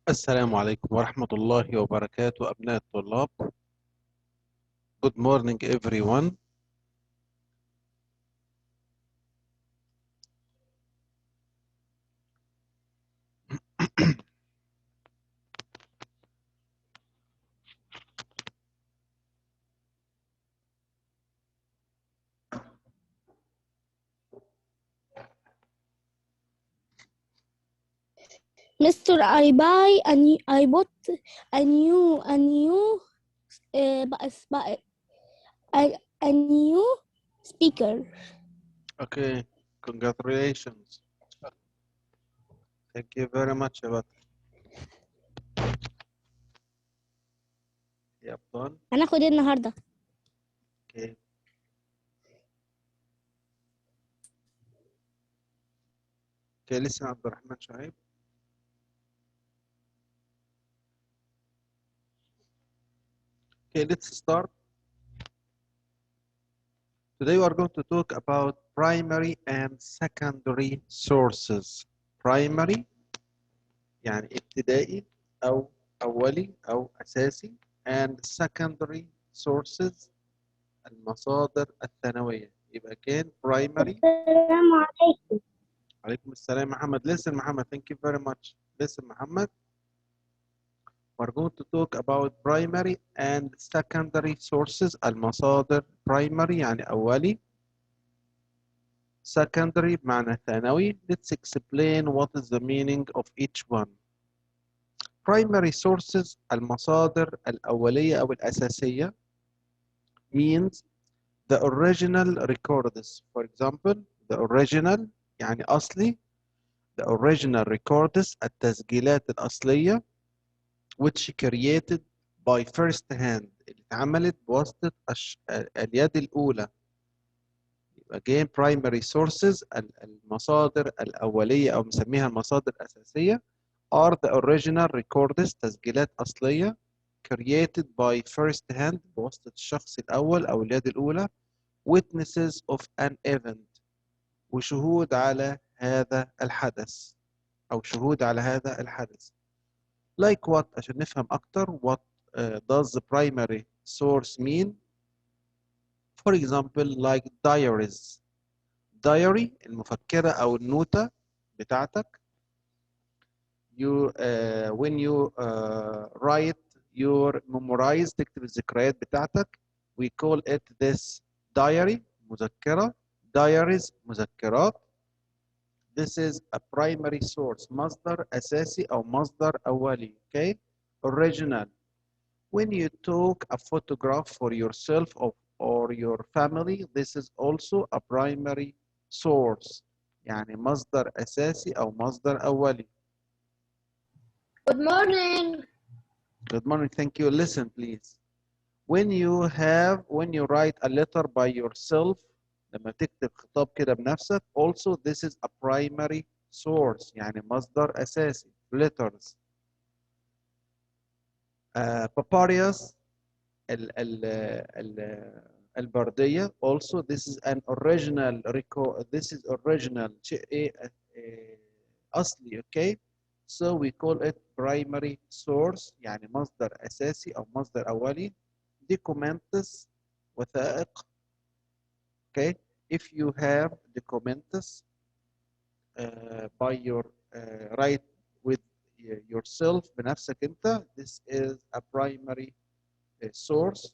السلام عليكم ورحمة الله وبركاته أبناء الطلاب. Good morning everyone. Mr. I bought a new a new speaker. Okay, congratulations. Thank you very much يا بدر. يا أبطال. هناخد ايه النهارده؟ Okay. Okay, listen عبد الرحمن شعيب. Okay, let's start. Today we are going to talk about primary and secondary sources. Primary يعني ابتدائي أو أولي أو أساسي and secondary sources المصادر الثانوية. يبقى كان primary. السلام عليكم. عليكم السلام محمد. Listen محمد, thank you very much. Listen محمد. We're going to talk about primary and secondary sources. المصادر primary يعني أولي. Secondary بمعنى ثانوي. Let's explain what is the meaning of each one. Primary sources المصادر الأولية أو الأساسية means the original records. For example, the original يعني أصلي. The original records التسجيلات الأصلية which created by first hand اللي اتعملت بواسطة اليد الأولى. Again primary sources المصادر الأولية أو نسميها المصادر الأساسية are the original records تسجيلات أصلية created by first hand بواسطة الشخص الأول أو اليد الأولى witnesses of an event وشهود على هذا الحدث أو شهود على هذا الحدث. Like what عشان نفهم أكتر what does the primary source mean? For example like diaries. Diary المفكرة أو النوتة بتاعتك. You when you write your memorize تكتب الذكريات بتاعتك we call it this diary مذكرة. Diaries مذكرات. This is a primary source مصدر أساسي أو مصدر أولي. Okay. Original. When you took a photograph for yourself or your family, this is also a primary source. يعني مصدر أساسي أو مصدر أولي. Good morning. Good morning. Thank you. Listen, please. When you write a letter by yourself, لما تكتب خطاب كده بنفسك, also this is a primary source. يعني مصدر أساسي. Letters. Papyrus البردية also this is an original record. This is original شيء ايه أصلي. Okay. So we call it primary source يعني مصدر أساسي أو مصدر أولي. Documents وثائق. Okay. If you have documents by your right with yourself بنفسك أنت, this is a primary source.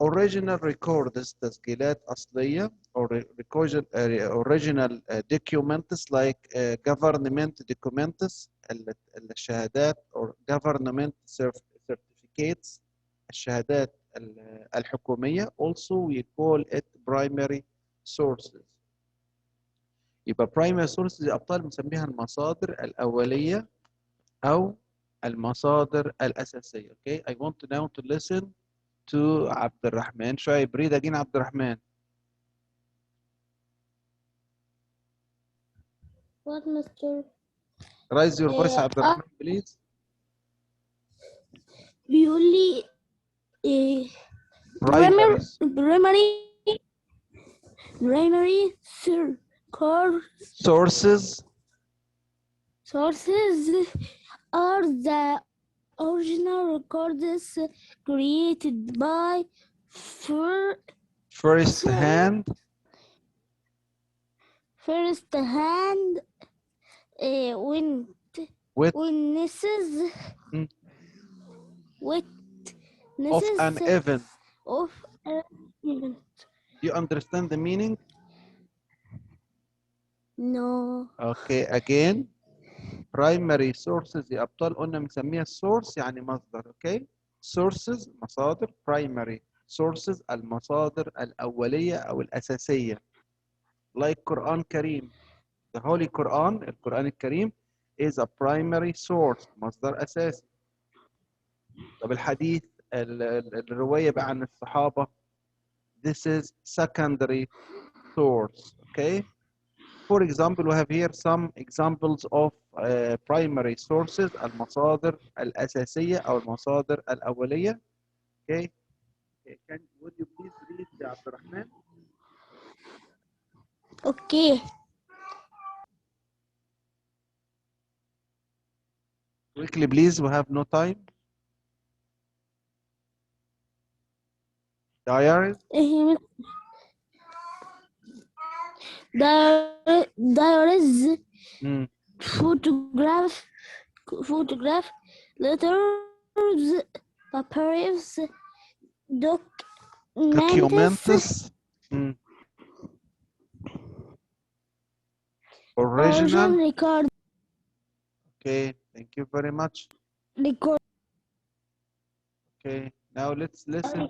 Original records تسجيلات أصلية or original documents like government documents الشهادات or government certificates الشهادات الحكومية also we call it primary sources. يبقى primary sources يا أبطال بنسميها المصادر الأولية أو المصادر الأساسية. Okay, I want to now to listen to عبد الرحمن شعيب. read again عبد الرحمن. What, Mr. Raise your voice عبد الرحمن please. بيقول لي primary sources Sources are the original records created by first-hand first-hand witnesses Mm. of witnesses an event. of an event. Do you understand the meaning? No. Okay, again. primary sources يا أبطال قلنا بنسميها source يعني مصدر. Okay. sources مصادر. primary sources المصادر الأولية أو الأساسية. like قرآن كريم. the Holy Quran القرآن الكريم is a primary source مصدر أساسي. طب الحديث الرواية بقى عن الصحابة this is secondary source. Okay. For example, we have here some examples of primary sources المصادر الأساسية أو المصادر الأولية. Okay. Would you please read يا عبد الرحمن? Okay. Quickly, please. We have no time. Diaries. Diaries, Mm. photograph, letters, papers, documents, Mm. Original. record. Okay. Thank you very much. Record. Okay. Now let's listen.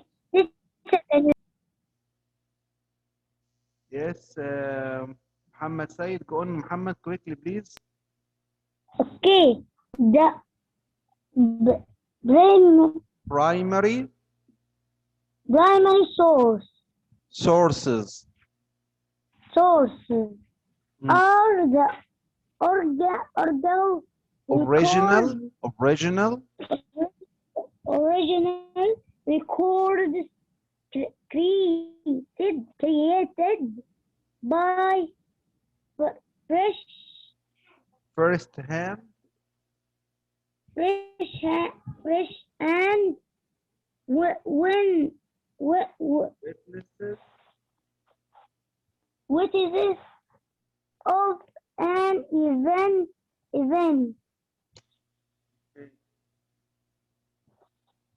Yes. Muhammad Said. Go on, Muhammad. Quickly, please. Okay. The Primary primary sources. sources Mm. are the original records created by first-hand fresh and witnesses of an event.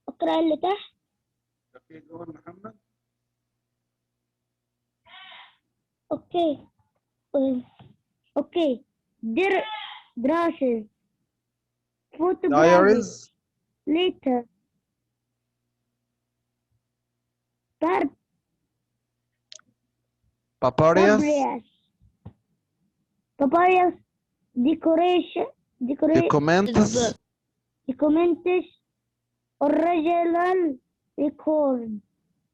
اقرأ اللي تحت. Okay, go on, Muhammad. Okay. Dresses, photographs, Diaries. later, Papyrus. Documents, original record.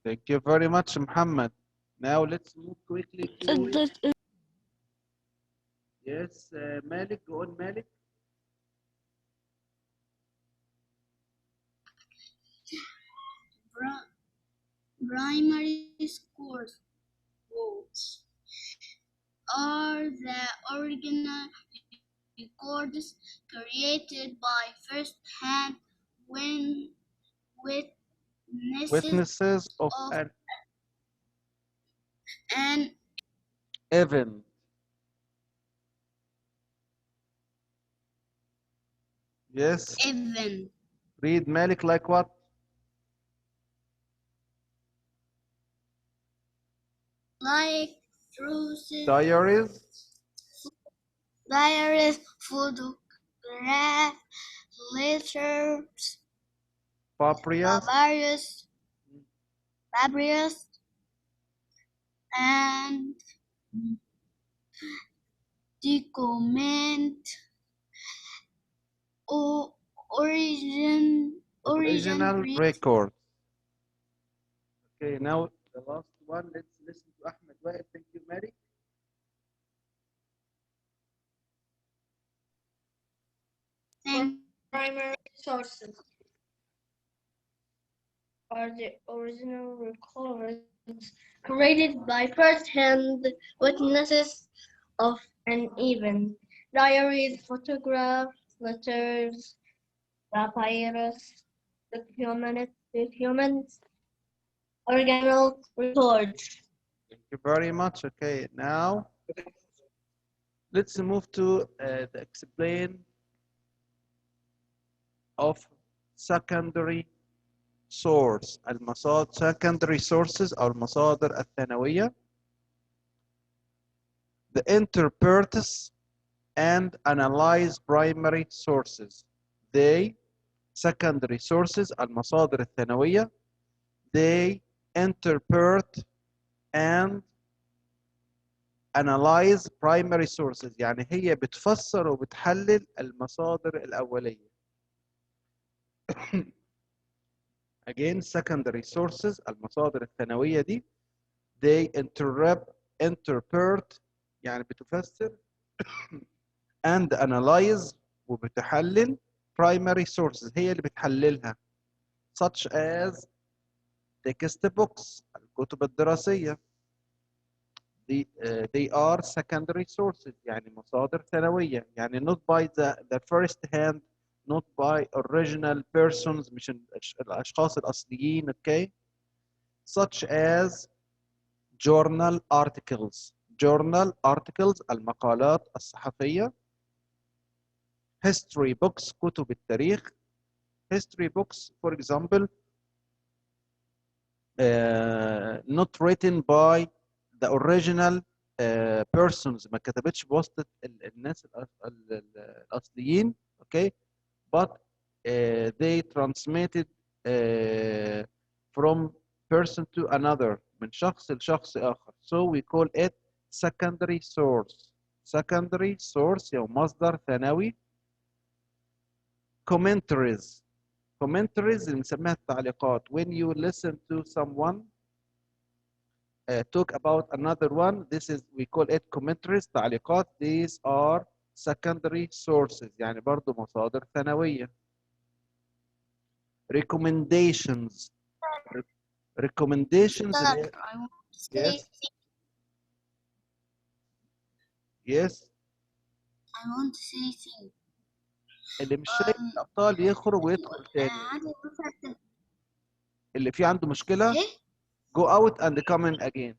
Thank you very much, Muhammad. Now let's move quickly to yes, Malik. Go on, Malik. Primary sources are the original records created by first-hand witnesses of an event. Yes. Event. Read Malik like what? Like diaries, photograph, letters, papyrus, and document original record. Okay, now the last one. Let's listen to Ahmed Wael. Thank you, Mary. Primary sources are the original records created by first-hand witnesses of an event. diaries, photographs, letters, papyrus, documents, original records. Thank you very much. Okay, now let's move to the explain of secondary source. المصادر secondary sources أو المصادر الثانوية. The interpret and analyze primary sources. They secondary sources المصادر الثانوية. They interpret and analyze primary sources يعني هي بتفسر وبتحلل المصادر الأولية. Again secondary sources المصادر الثانوية دي they interpret يعني بتفسر and analyze وبتحلل primary sources هي اللي بتحللها such as textbooks الكتب الدراسية. They are secondary sources يعني مصادر ثانوية يعني not by the first hand not by original persons مش الأشخاص الأصليين. okay such as journal articles المقالات الصحفية. history books كتب التاريخ. history books for example not written by the original persons ما كتبتش بواسطة الناس الأصليين. okay but they transmitted from person to another من شخص لشخص آخر. so we call it secondary source. secondary source يعني مصدر ثانوي. commentaries اللي بنسميها التعليقات. when you listen to someone talk about another one this is we call it commentaries تعليقات. these are secondary sources يعني برضو مصادر ثانوية. recommendations Sir, I want to say yes yes I want to say thing. اللي مش شايف الأبطال يخرج ويدخل تاني. عادي مثلا اللي فيه عنده مشكلة ايه؟ go out and come in again.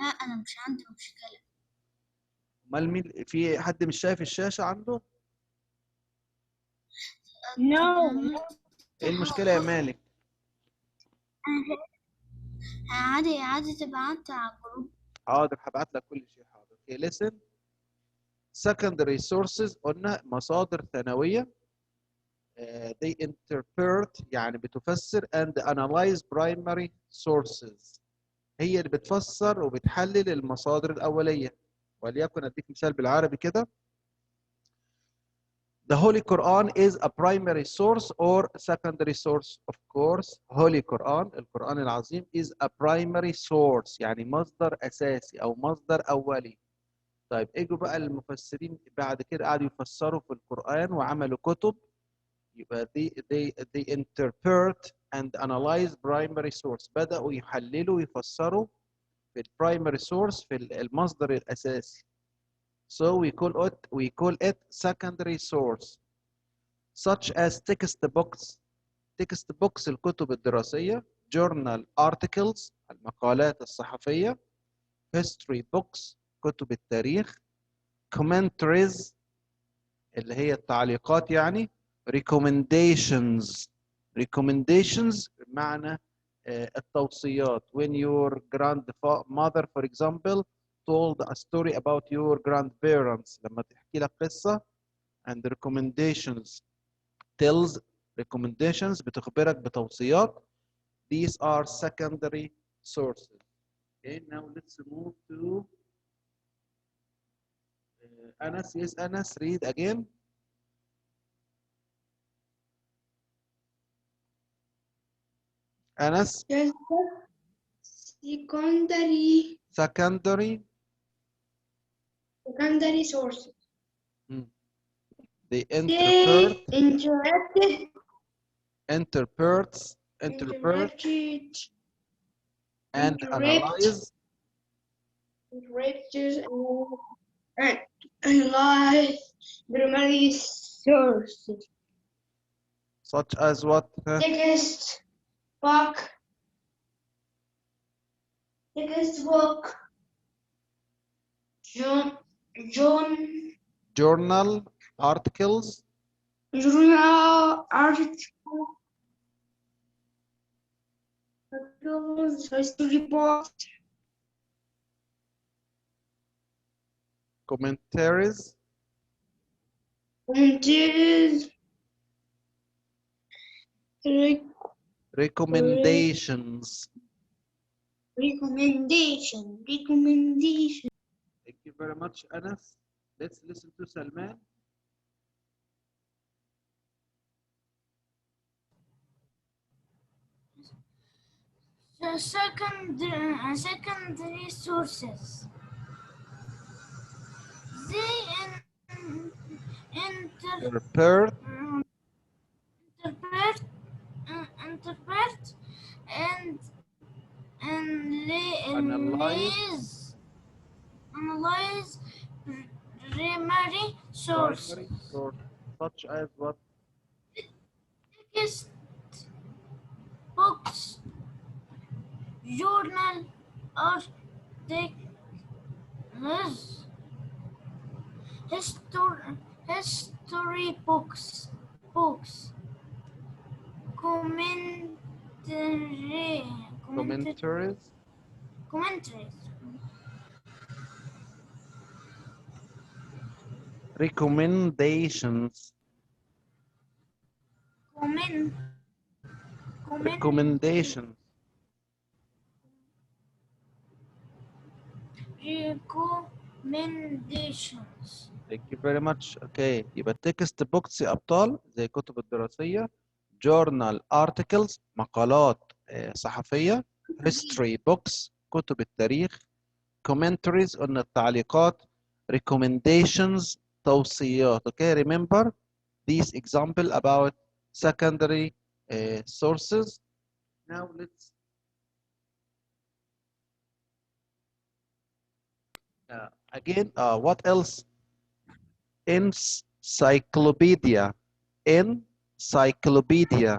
لا انا مش عندي مشكلة. امال مين في حد مش شايف الشاشة عنده؟ No. ايه المشكلة يا مالك؟ عادي تبعت على الجروب. حاضر هبعت لك كل شيء. حاضر. okay listen secondary sources قلنا مصادر ثانوية. they interpret يعني بتفسر and analyze primary sources هي اللي بتفسر وبتحلل المصادر الأولية. وليكن أديك مثال بالعربي كده. The Holy Quran is a primary source or secondary source. Of course, Holy Quran القرآن العظيم is a primary source يعني مصدر أساسي أو مصدر أولي. طيب اجوا بقى المفسرين بعد كده قعدوا يفسروا في القرآن وعملوا كتب. يبقى they interpret and analyze primary source بدأوا يحللوا ويفسروا في primary source في المصدر الأساسي. So we call it secondary source such as textbooks الكتب الدراسية. journal articles المقالات الصحفية. history books كتب التاريخ. commentaries اللي هي التعليقات يعني. recommendations بمعنى التوصيات. when your grandmother for example told a story about your grandparents لما تحكي لك قصة and recommendations بتخبرك بتوصيات. these are secondary sources. okay now let's move to Anas. Yes Anas, read again. Anas. secondary sources. they interpret and analyze Researchers and analyze primary sources. such as what? Text book, John Journal articles, journal articles, history reports, commentaries, commentaries, recommendations. recommendation. Thank you very much, Anas. Let's listen to Salman. The secondary sources. They Interpret, interpret and analyze, analyze primary sources. primary source, such as what? Text books, journal articles, history books, Commentaries, commentaries, recommendations, recommendations. recommendations. Thank you very much. Okay. يبقى التكست بوكس يا أبطال زي الكتب الدراسية، journal articles مقالات صحفية، history books كتب التاريخ، commentaries قلنا التعليقات، recommendations توصيات. Okay, remember these example about secondary sources. Now let's again what else? Encyclopedia. Encyclopedia.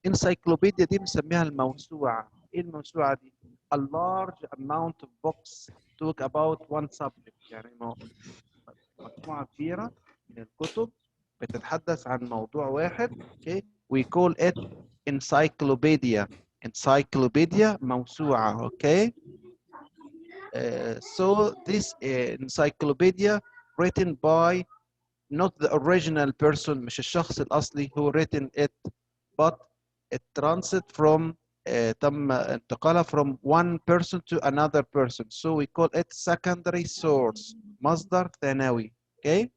Encyclopedia دي بنسميها الموسوعة. ايه الموسوعة دي؟ A large amount of books talk about one subject. يعني مجموعة كبيرة من الكتب بتتحدث عن موضوع واحد. Okay. We call it encyclopedia. Encyclopedia موسوعة. Okay. So this encyclopedia written by not the original person مش الشخص الأصلي who written it but it transit from تم انتقالها from one person to another person, so we call it secondary source مصدر ثانوي. Okay.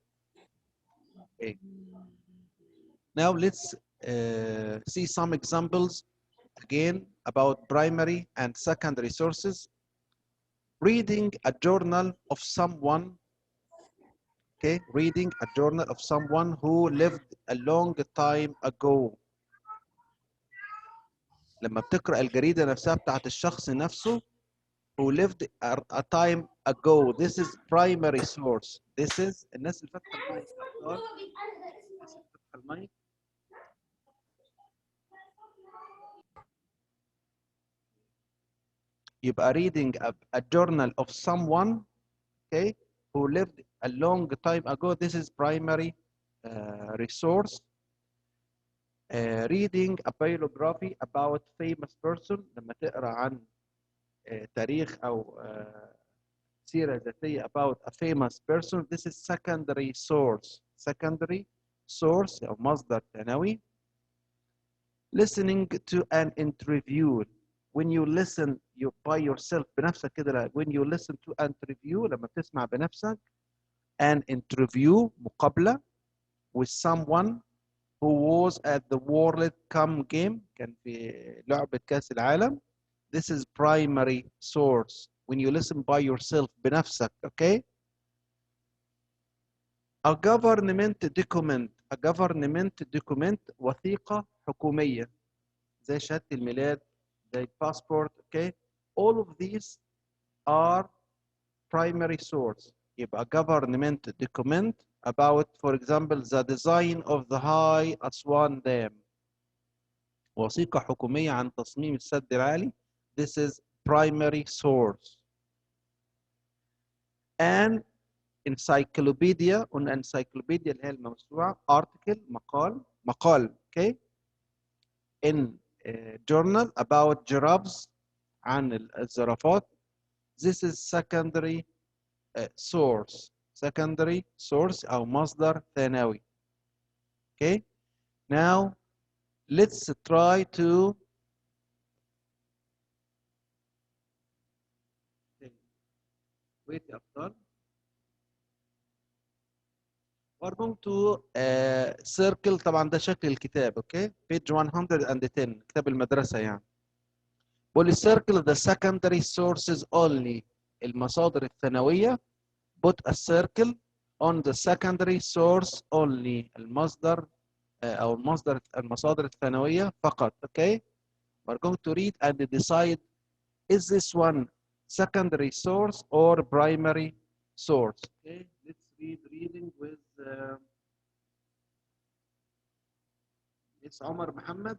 Okay. Now let's see some examples again about primary and secondary sources. Reading a journal of someone. Okay, reading a journal of someone who lived a long time ago. لما بتقرأ الجريدة نفسها بتاعت الشخص نفسه who lived a time ago. This is primary source. This is الناس اللي فاتحة المايك. الناس اللي فاتحة المايك. يبقى reading a journal of someone, okay, who lived a long time ago. This is primary resource. Reading a biography about famous person. لما تقرأ عن تاريخ أو سيرة ذاتية about a famous person. This is secondary source. Secondary source أو مصدر ثانوي. Listening to an interview. When you listen by yourself بنفسك كده. When you listen to an interview لما بتسمع بنفسك an interview مقابلة with someone who was at the World Cup game. كان في لعبة كأس العالم. This is primary source. When you listen by yourself بنفسك. Okay. A government document. A government document وثيقة حكومية زي شهادة الميلاد زي passport. Okay. All of these are primary source. يبقى government document about, for example, the design of the High Aswan Dam. وثيقة حكومية عن تصميم السد العالي. This is primary source. And encyclopedia, قلنا encyclopedia اللي هي الموسوعة. article مقال okay. in journal about giraffes عن الزرافات. This is secondary source. secondary source أو مصدر ثانوي. Okay. Now let's try to wait أفضل. We're going to circle. طبعا ده شكل الكتاب. Okay. page 110 كتاب المدرسة يعني. بقول circle the secondary sources only. المصادر الثانوية. put a circle on the secondary source only. المصدر أو المصادر الثانوية فقط. Okay. We're going to read and decide, is this one secondary source or primary source? Okay. Let's read reading with Miss Omar Muhammad.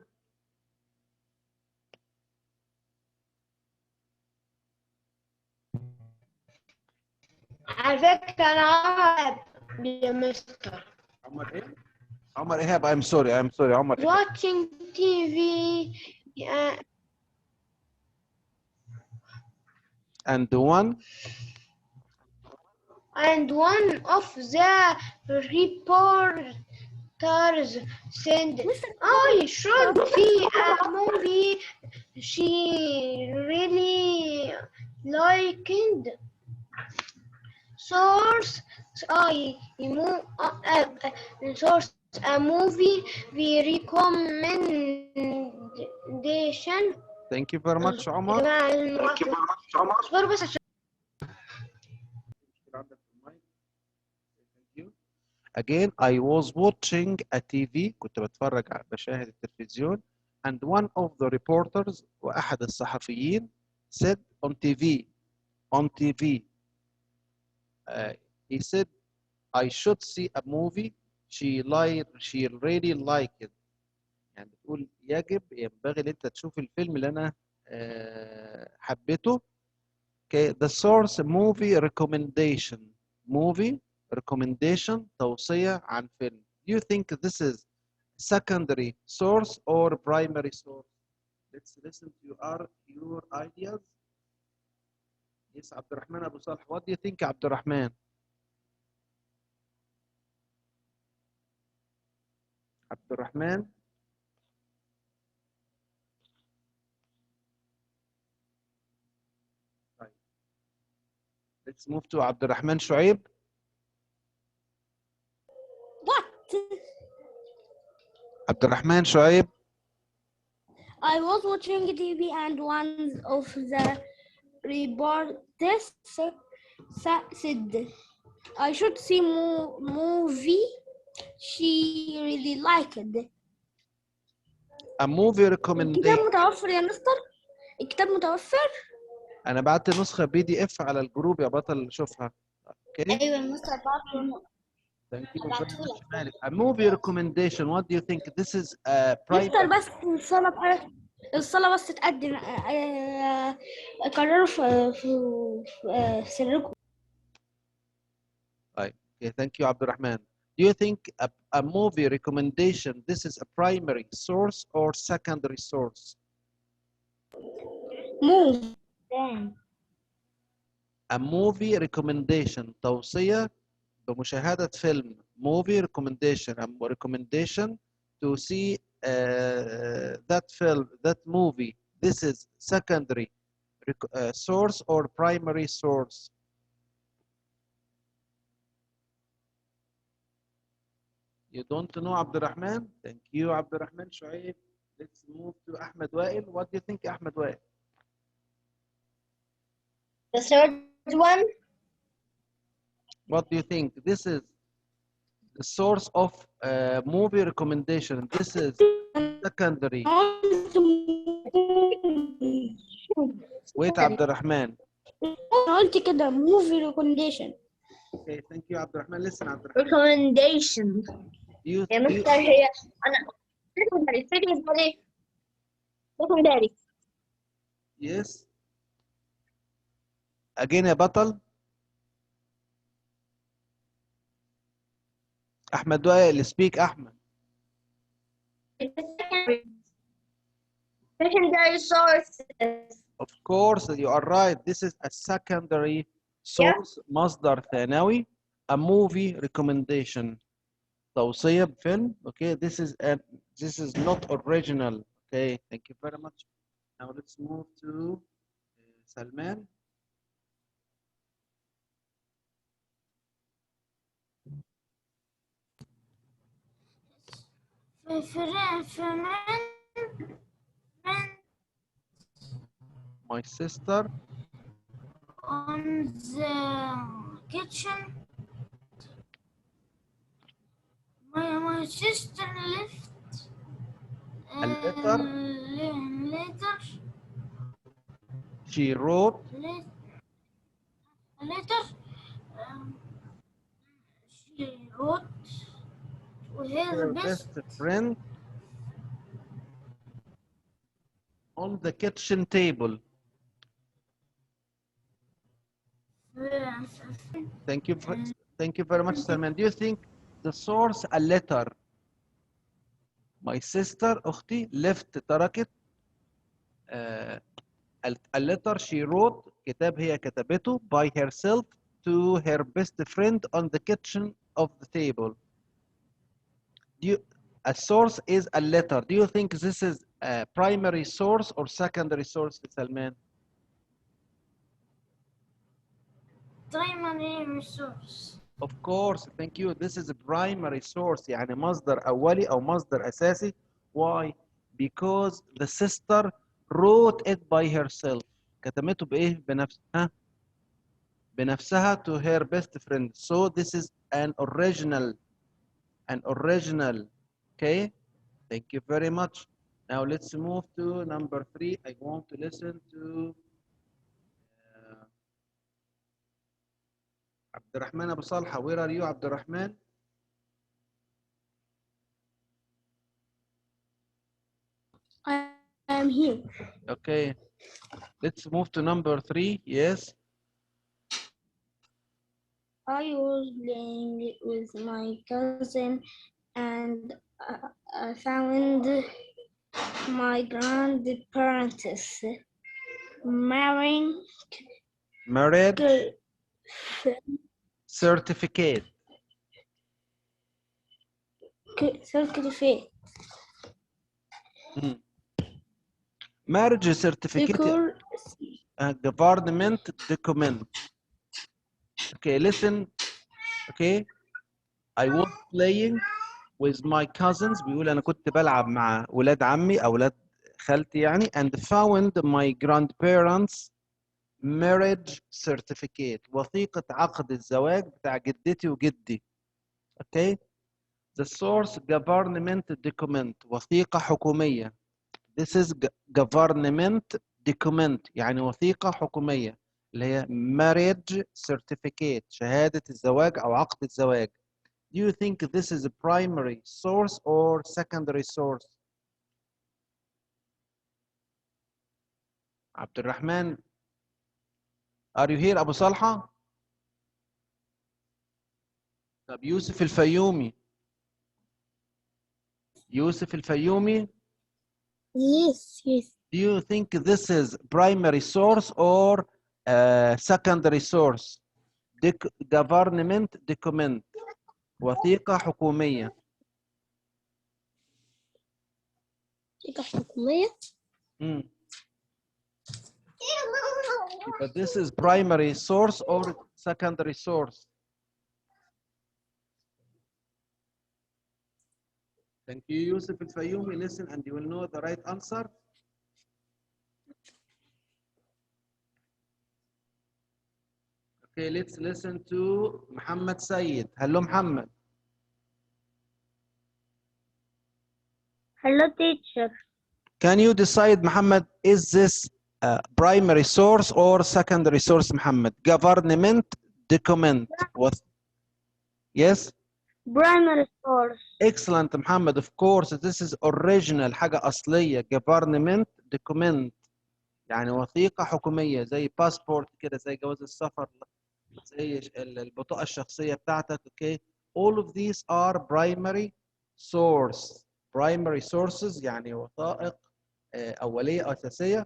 على فكرة أنا عرب يا مستر. عمر إيه؟ عمر إيهاب. I'm sorry عمر إيهاب. Watching TV. And one of the reporters said, I should see a movie she really liked. Source, source a movie recommendation. thank you very much عمر. اصبروا بس عشان Again, I was watching a TV. كنت بشاهد التلفزيون. And one of the reporters, وأحد الصحفيين, said on TV. He said, I should see a movie she really liked it. يعني بتقول ينبغي ان انت تشوف الفيلم اللي انا حبيته. Okay, the source movie recommendation توصية عن فيلم. Do you think this is secondary source or primary source? Let's listen to your ideas. Yes, عبد الرحمن أبو صالح. What do you think, عبد الرحمن? عبد الرحمن. Let's move to عبد الرحمن شعيب. What? عبد الرحمن شعيب. I was watching TV and one of the reporters said, I should see movie she really liked. A movie الكتاب recommendation. متوفر يا مستر؟ الكتاب متوفر؟ أنا بعت نسخة PDF على الجروب يا بطل شوفها. Okay. أيوة مستر بعته. Thank you very much, Malik. A movie recommendation. What do you think? This is a مستر private. بس الصلاة بس تقدم قرروا في سركم. Okay, thank you, Abdurrahman. Do you think a movie recommendation, this is a primary source or secondary source? Move. A movie recommendation, توصية بمشاهدة فيلم. Movie recommendation, a recommendation to see that film, that movie. This is secondary source or primary source? You don't know, Abdurrahman? Thank you, Abdurrahman Shuaib. Let's move to Ahmed Wael. What do you think, Ahmed Wael? The third one. What do you think? This is the source of movie recommendation. This is secondary. Wait, Abdurrahman. أنا قلت كده movie recommendation. Okay, thank you عبد الرحمن. Listen عبد الرحمن. recommendation You, يا you, مستر هي أنا secondary yes. Again يا بطل. أحمد وائل speak أحمد. secondary sources. Of course you are right. This is a secondary source. مصدر ثانوي. A movie recommendation. توصية بفيلم. Okay, this is not original. Okay, thank you very much. Now let's move to Salman. friend My sister. on the kitchen. My sister left A letter. later She wrote. later she wrote to her Best best friend on the kitchen table. Thank you very much, Salman. Do you think the source a letter? My sister أختي left تركت a letter she wrote كتاب هي كتبته by herself to her best friend on the kitchen of the table. A source is a letter. Do you think this is a primary source or secondary source, Salman? primary resource. Of course, thank you. This is a primary source. يعني مصدر أولي أو مصدر أساسي. Why? Because the sister wrote it by herself. كتبته بإيه؟ بنفسها. بنفسها to her best friend. So this is an original. Okay? Thank you very much. Now let's move to number 3. I want to listen to عبد الرحمن أبو صالحة. Where are you, عبد الرحمن? I am here. Okay. Let's move to number 3. Yes. I was playing with my cousin and I found my grandparents marrying Marriage certificate. certificate. Marriage certificate. Government document. Okay, listen. Okay. I was playing with my cousins. بيقول أنا كنت بلعب مع ولاد عمي أو ولاد خالتي يعني and found my grandparents marriage certificate. وثيقة عقد الزواج بتاع جدتي وجدي. Okay. The source government document. وثيقة حكومية. This is government document يعني وثيقة حكومية اللي هي marriage certificate شهادة الزواج أو عقد الزواج. Do you think this is a primary source or secondary source? عبد الرحمن. Are you here أبو صالحة؟ طب يوسف الفيومي. يوسف الفيومي. Yes. Do you think this is primary source or secondary source? Government document. وثيقة حكومية. وثيقة حكومية. But this is primary source or secondary source? Thank you, Yusuf Al-Fayoumi. Listen and you will know the right answer. Okay, let's listen to Muhammad Saeed. Hello, Muhammad. Hello, teacher. Can you decide, Muhammad, is this primary source or secondary source محمد. Government document. What? Yes? Primary source. Excellent محمد. Of course this is original حاجة أصلية. Government document يعني وثيقة حكومية زي passport كده، زي جواز السفر، زي البطاقة الشخصية بتاعتك. Okay. All of these are primary source. Primary sources يعني وثائق أولية أو أساسية.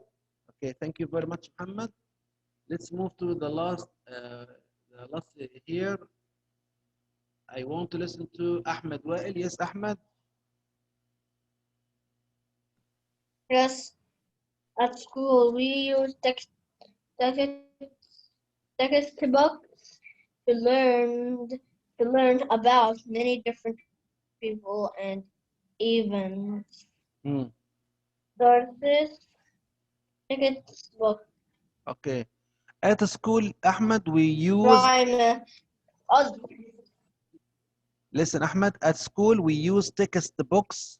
Okay, thank you very much محمد. Let's move to the last here. I want to listen to Ahmed Wael. Yes, Ahmed. Yes. At school, we use textbooks to learn about many different people and events. Sources. Textbook. Okay. At school, Ahmed, we use. Listen, Ahmed. At school, we use textbooks.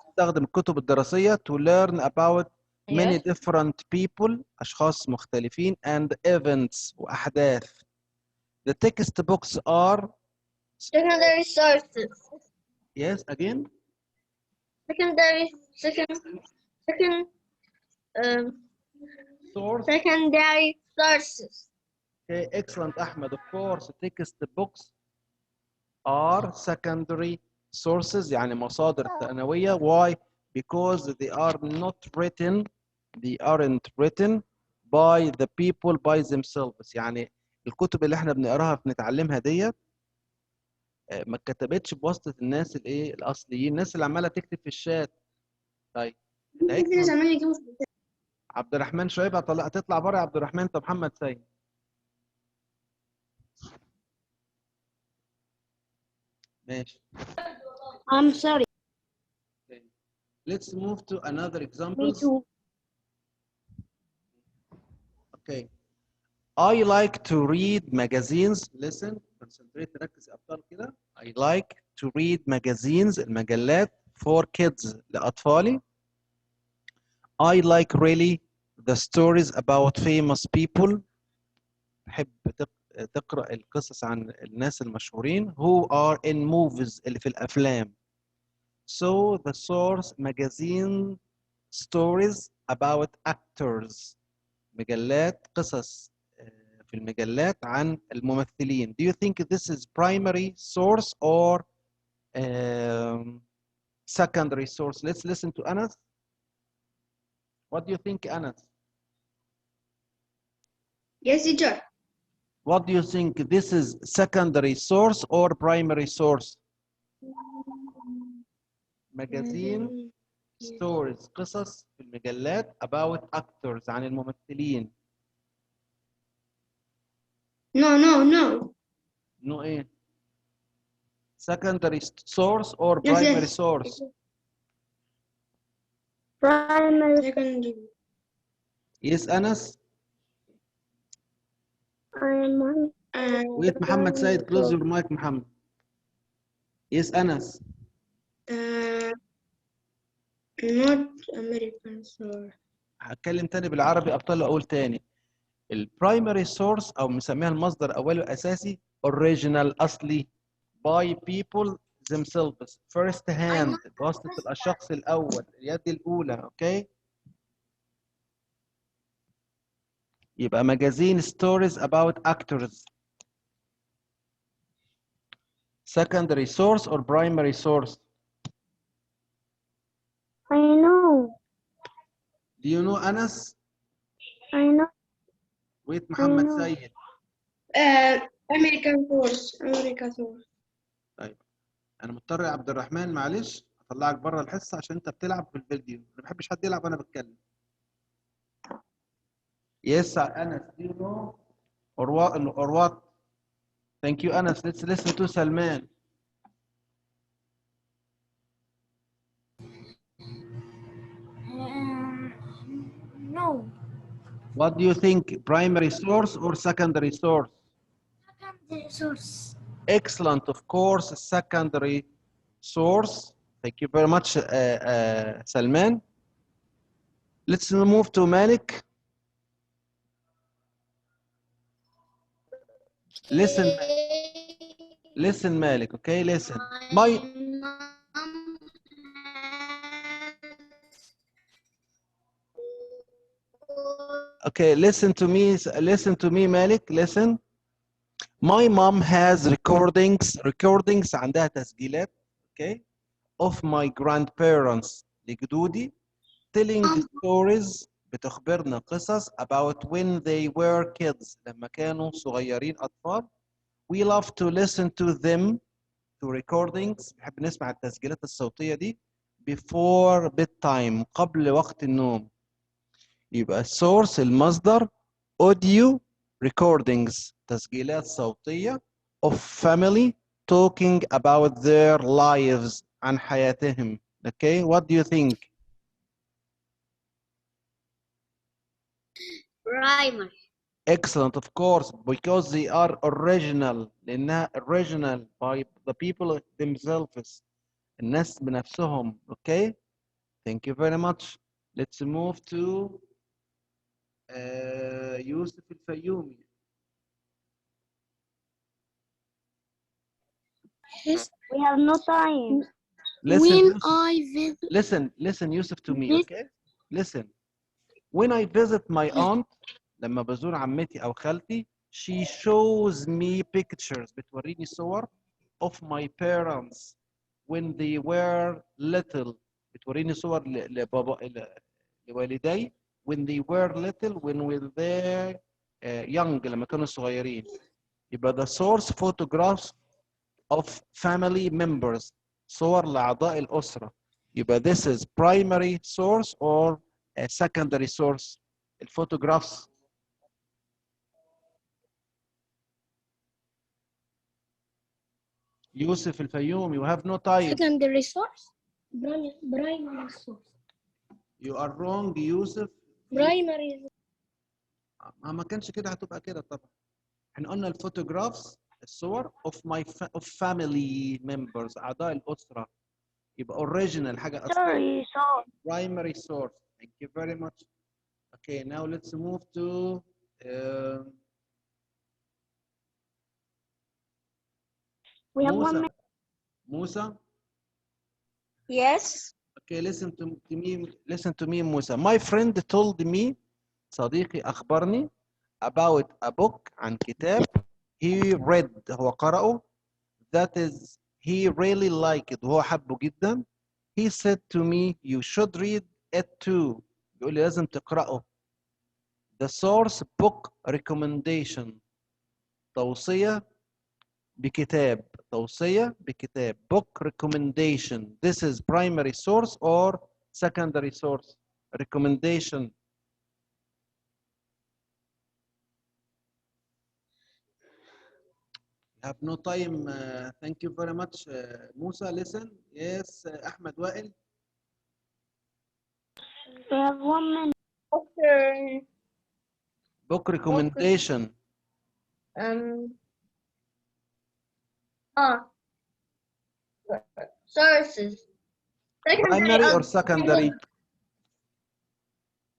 نستخدم الكتب الدراسية to learn about many different people. أشخاص مختلفين and events وأحداث. The textbooks are secondary sources. Yes, again. Secondary sources. Okay, excellent, Ahmed. Of course, textbooks are secondary sources يعني مصادر ثانوية. Why? Because they aren't written by the people by themselves. يعني الكتب اللي احنا بنقراها بنتعلمها ديت ما اتكتبتش بواسطة الناس الأصليين، الناس اللي عمالة تكتب في الشات. طيب عبد الرحمن شعيب هتطلع بره يا عبد الرحمن. طب محمد سيد. ماشي. I'm sorry. Okay. Let's move to another example. Me too. Okay. I like to read magazines. Listen, concentrate, ركز يا أبطال كده. I like to read magazines. المجلات for kids لأطفالي. I like really the stories about famous people. بحب تقرأ القصص عن الناس المشهورين who are in movies اللي في الأفلام. So the source magazine stories about actors. مجلات قصص في المجلات عن الممثلين. Do you think this is primary source or secondary source? Let's listen to Anas. What do you think, Anas? Yes, teacher. What do you think? This is secondary source or primary source? Magazine stories قصص في المجلات about actors عن الممثلين. No. No ايه؟ Secondary source or primary source? Primary. Secondary. Yes, Anas. Wait, Muhammad Said, close your mic, Muhammad. Yes, Anas. Not American source. هتكلم تاني بالعربي أبطال أقول تاني. البرايمري سورس أو بنسميها المصدر الأولي والأساسي original أصلي by people themselves first hand بواسطة الشخص الأول اليد الأولى. أوكي. يبقى magazine stories about actors. Secondary source or primary source? I know. Do you know Anas? I know. Wait, محمد سيد. American source. American source. طيب أنا مضطر يا عبد الرحمن معلش أطلعك بره الحصة عشان أنت بتلعب في الفيديو. ما بحبش حد يلعب وأنا بتكلم. Yes, Anas. Do you know or what? Thank you, Anas. Let's listen to Salman. No. What do you think? Primary source or secondary source? Secondary source. Excellent, of course, secondary source. Thank you very much, Salman. Let's move to Malik. listen listen مالك. Okay, listen. My My mom okay, listen to me مالك. Listen. My mom has recordings عندها تسجيلات okay of my grandparents لجدودي telling stories بتخبرنا قصص about when they were kids لما كانوا صغيرين أطفال. We love to listen to them to recordings بنحب نسمع التسجيلات الصوتية دي before bedtime قبل وقت النوم. يبقى السورس المصدر audio recordings تسجيلات صوتية of family talking about their lives عن حياتهم. Okay, what do you think? primary. Excellent, of course, because they are original لأنها original by the people themselves الناس بنفسهم. Okay, thank you very much. Let's move to يوسف الفيومي. We have no time. Listen, When Yusuf. I visit Listen Yusuf to me, okay? Listen. When I visit my aunt لما بزور عمتي أو خالتي she shows me pictures بتوريني صور of my parents when they were little بتوريني صور لوالدي when they were little when they young لما كانوا صغيرين. يبقى the source photographs of family members صور لأعضاء الأسرة. يبقى this is primary source or a secondary source. الفوتوغرافز. يوسف الفيوم, you have no time. secondary source. Primary source. You are wrong يوسف. Primary. ما كانش كده هتبقى كده طبعا. احنا قلنا الفوتوغرافز الصور of family members أعضاء الأسرة. يبقى original حاجة أصلية. Primary source. Thank you very much. Okay, now let's move to We have 1 minute. Musa. Yes. Okay, listen to me Musa. My friend told me صديقي أخبرني about a book عن كتاب he read هو قرأه that is he really liked it وهو حبه جدا. He said to me you should read it too. يقول لي لازم تقرأه. The source book recommendation توصية بكتاب book recommendation. This is primary source or secondary source. Recommendation. You have no time. Thank you very much. Musa, listen. Yes, Ahmed Wael. We have 1 minute. Okay. Book recommendation. Sources. Primary or secondary?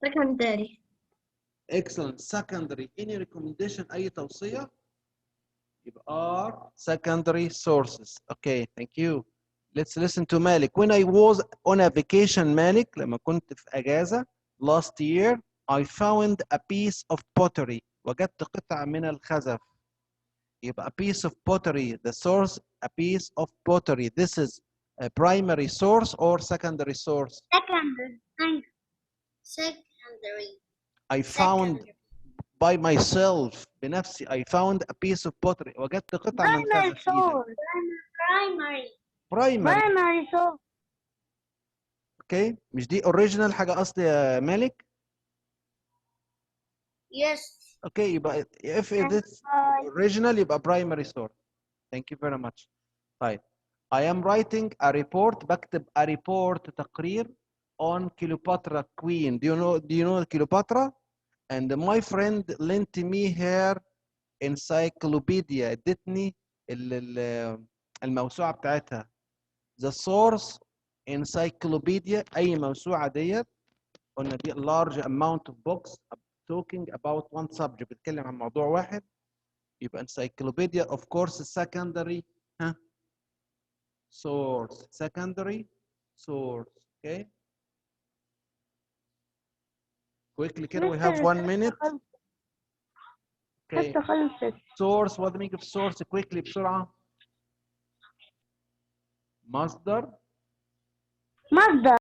Secondary. Excellent. Secondary. Any recommendation أي توصية يبقى are secondary sources. Okay, thank you. Let's listen to Malik. When I was on a vacation Malik لما كنت في أجازة last year I found a piece of pottery. وجدت قطعة من الخزف. يبقى a piece of pottery. The source a piece of pottery. This is a primary source or secondary source. Secondary. I found by myself بنفسي I found a piece of pottery. وجدت قطعة من Primary خزف. source. Primary. Primary source. اوكي مش دي اوريجينال حاجه اصلي يا مالك. Yes. اوكي يبقى if it is original يبقى primary source. Thank you very much. طيب I am writing a report. بكتب a report تقرير on Cleopatra Queen. Do you know Cleopatra? And my friend lent me her encyclopedia. ادتني الموسوعه بتاعتها. The source encyclopedia اي موسوعه ديت قلنا دي large amount of books talking about one subject بتتكلم عن موضوع واحد. يبقى encyclopedia of course secondary ها source secondary source. Okay. Quickly كده we have 1 minute. Okay. حتى خلصت. source what the meaning of source quickly بسرعة. مصدر. مصدر.